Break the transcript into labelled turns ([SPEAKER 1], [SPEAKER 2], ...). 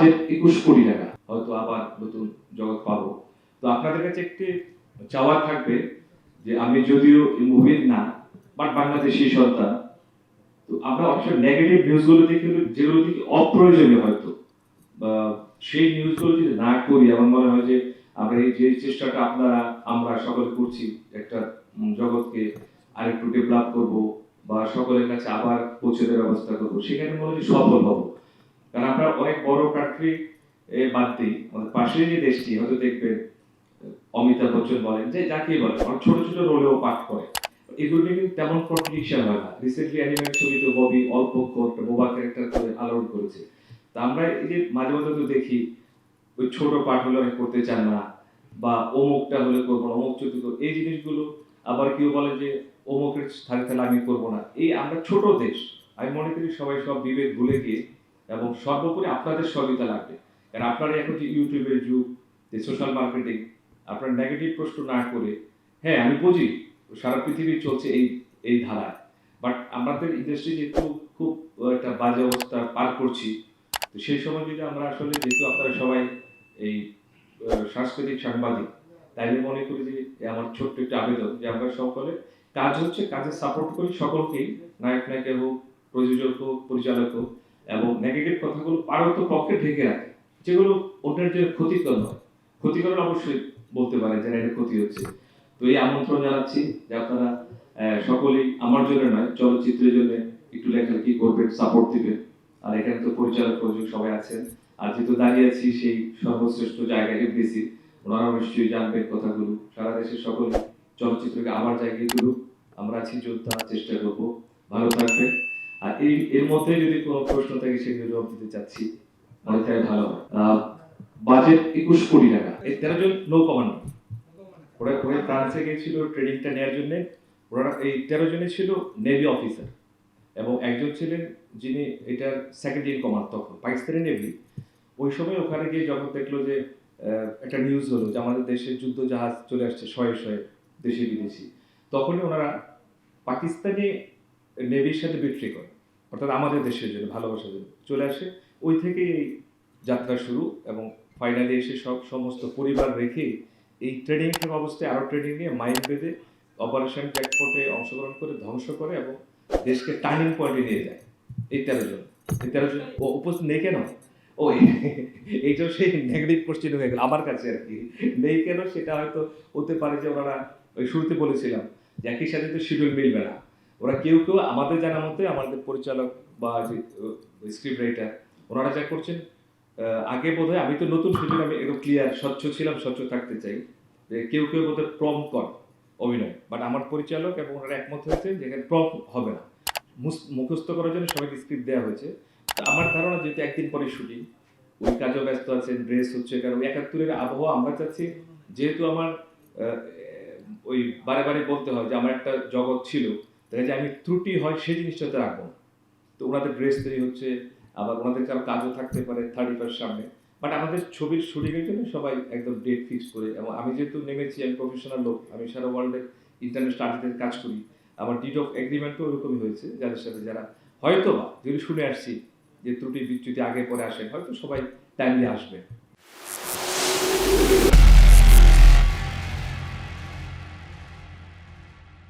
[SPEAKER 1] Budget 21 কোটি টাকা, হয়তো আবার নতুন জগৎ পাবো। তো আপনাদের কাছে একটি চাওয়া থাকবে যে আমি যদিও এই মুভির না, বাট বাংলাদেশি সন্তান, তো আমরা অবশ্যই নেগেটিভ নিউজগুলো দেখে যেগুলো দেখি অপ্রয়োজনীয় হয়তো বা সেই নিউজগুলো যদি না করি, আমার মনে হয় যে আমরা এই যে চেষ্টাটা আমরা সকলে করছি একটা জগৎকে আরেকটু ডেভেলপ করব বা সকলের কাছে আবার পৌঁছে দেওয়ার ব্যবস্থা করবো, সেখানে মনে হয় সফল হবো। কারণ আমরা অনেক বড় কান্ট্রি বাদ দিই, আমাদের পাশের যে দেশটি হয়তো দেখবেন অমিতাভ বচ্চন বলেন যে যাকে বলে অনেক ছোট ছোট রোলেও পাঠ করে, এগুলো কিন্তু তেমন কন্ট্রাডিকশন হয় না। রিসেন্টলি অ্যানিমেটেড ছবিতে ববি অল্প একটা বোবা ক্যারেক্টার করে আলোড়ন করেছে। তা আমরা এই যে মাঝে মাঝে তো দেখি ওই ছোট পাঠ হলে অনেক করতে চান না, বা অমুকটা হলে করবো না, অমুক চুক্তি করবো, এই জিনিসগুলো আবার কেউ বলে যে অমুকের থাকতে তাহলে আমি করবো না। এই আমরা ছোট দেশ, আমি মনে করি সবাই সব বিবেক ভুলে গিয়ে এবং সর্বোপরি আপনাদের সহযোগিতা লাগবে। কারণ আপনারা এখন যে ইউটিউবের যুগ, যে সোশ্যাল মার্কেটিং, আপনার নেগেটিভ প্রশ্ন না করে, হ্যাঁ আমি বুঝি সারা পৃথিবী চলছে এই এই ধারায়, বাট আমাদের ইন্ডাস্ট্রি যেহেতু খুব একটা বাজে অবস্থা পার করছি, তো সেই সময় যদি আমরা আসলে, যেহেতু আপনারা সবাই এই সাংস্কৃতিক সাংবাদিক, তাইলে মনে করি যে আমার ছোট্ট একটা আবেদন যে আমরা সকলে কাজ হচ্ছে, কাজে সাপোর্ট করি সকলকেই, নায়ক নায়িকা হোক, প্রযোজক হোক, পরিচালক হোক, এবং নেগেটিভ কথাগুলো পারত পক্ষে ঢেকে রাখে, যেগুলো ওটার যে ক্ষতিকর নয়। ক্ষতিকর অবশ্যই বলতে পারে যে এটা ক্ষতি হচ্ছে। তো এই আমন্ত্রণ জানাচ্ছি যে আপনারা সকলেই আমার জন্য নয়, চলচ্চিত্রের জন্য একটু লেখালেখি করবেন, সাপোর্ট দিবেন। আর এখানে তো পরিচালক প্রযোজক সবাই আছেন, আর যেহেতু দাঁড়িয়ে আছি সেই সর্বশ্রেষ্ঠ জায়গায় এফডিসি, ওনারা নিশ্চয়ই জানবেন কথাগুলো। সারা দেশের সকল চলচ্চিত্রকে আবার জায়গায় তুলুক, আমরা আছি যোদ্ধা, চেষ্টা করবো। ভালো থাকবেন। আর এর মধ্যে যদি কোনো প্রশ্ন থাকে সেগুলো জবাব দিতে চাচ্ছি, অনেক ভালো হয়। বাজেট 21 কোটি টাকা, এই 13 জন নৌ কমান্ডার, ওরা ফ্রান্সে গিয়েছিল ট্রেনিংটা নেওয়ার জন্য। ওরা এই 13 জনে ছিল নেভি অফিসার, এবং একজন ছিলেন যিনি এটার সেকেন্ড ইন কমান্ড, তখন পাকিস্তানি নেভি। ওই সময় ওখানে গিয়ে যখন দেখলো যে একটা নিউজ হলো যে আমাদের দেশের যুদ্ধ জাহাজ চলে আসছে শয়ে শয়ে, দেশি বিদেশি, তখনই ওনারা পাকিস্তানি নেভির সাথে বিট্রে করে, অর্থাৎ আমাদের দেশের জন্য ভালোবাসার জন্য চলে আসে। ওই থেকেই এই যাত্রা শুরু, এবং ফাইনালি এসে সমস্ত পরিবার রেখে এই ট্রেনিং থাকা অবস্থায় আরও ট্রেনিং নিয়ে মাইল বেঁধে অপারেশন জ্যাকপটে অংশগ্রহণ করে ধ্বংস করে এবং দেশকে টার্নিং পয়েন্টে নিয়ে যায়। এই 13 জন, ও উপস্থিত নেই কেন? ও এইটাও সেই নেগেটিভ কোশ্চেন হয়ে গেল আমার কাছে আর কি। নেই কেন সেটা হয়তো হতে পারে যে ওনারা ওই শুরুতে বলেছিলাম যে একই সাথে তো শিডিউল মিলবে না। ওরা কেউ কেউ আমাদের জানা মতে, আমাদের পরিচালক বা স্ক্রিপ্ট রাইটার, ওনারা যা করছেন আগে বোধহয়, আমি তো নতুন শিডিউল, আমি একটু ক্লিয়ার স্বচ্ছ ছিলাম, স্বচ্ছ থাকতে চাই, যে কেউ কেউ বোধহয় প্রম কর অভিনয়, বাট আমার পরিচালক এবং ওনারা একমত হয়েছে যে এখানে প্রম হবে না, মুখস্থ করার জন্য সবাইকে স্ক্রিপ্ট দেওয়া হয়েছে। তো আমার ধারণা যেহেতু একদিন পরে শুটিং, ওই কাজেও ব্যস্ত আছেন, ড্রেস হচ্ছে, কারণ 71-এর আবহাওয়া আমরা চাচ্ছি, যেহেতু আমার ওই বারে বারে বলতে হয় যে আমার একটা জগৎ ছিল, তাই যে আমি ত্রুটি হয় সেই জিনিসটাতে রাখবো। তো ওনাদের ড্রেস তৈরি হচ্ছে, আবার ওনাদের কারো কাজও থাকতে পারে 31 সামনে, বাট আমাদের ছবির শুটিংয়ের জন্য সবাই একদম ডেট ফিক্স করে, এবং আমি যেহেতু নেমেছি, আমি প্রফেশনাল লোক, আমি সারা ওয়ার্ল্ডের ইন্টারন্যাশনাল আর্টিস্টের কাজ করি, আমার ডিড অফ এগ্রিমেন্টও ওরকমই হয়েছে, যাদের সাথে যারা হয়তো বা যদি শুনে আসছি যে ত্রুটি বিচ্যুতি আগে পরে আসে, হয়তো সবাই টাইমলি আসবে।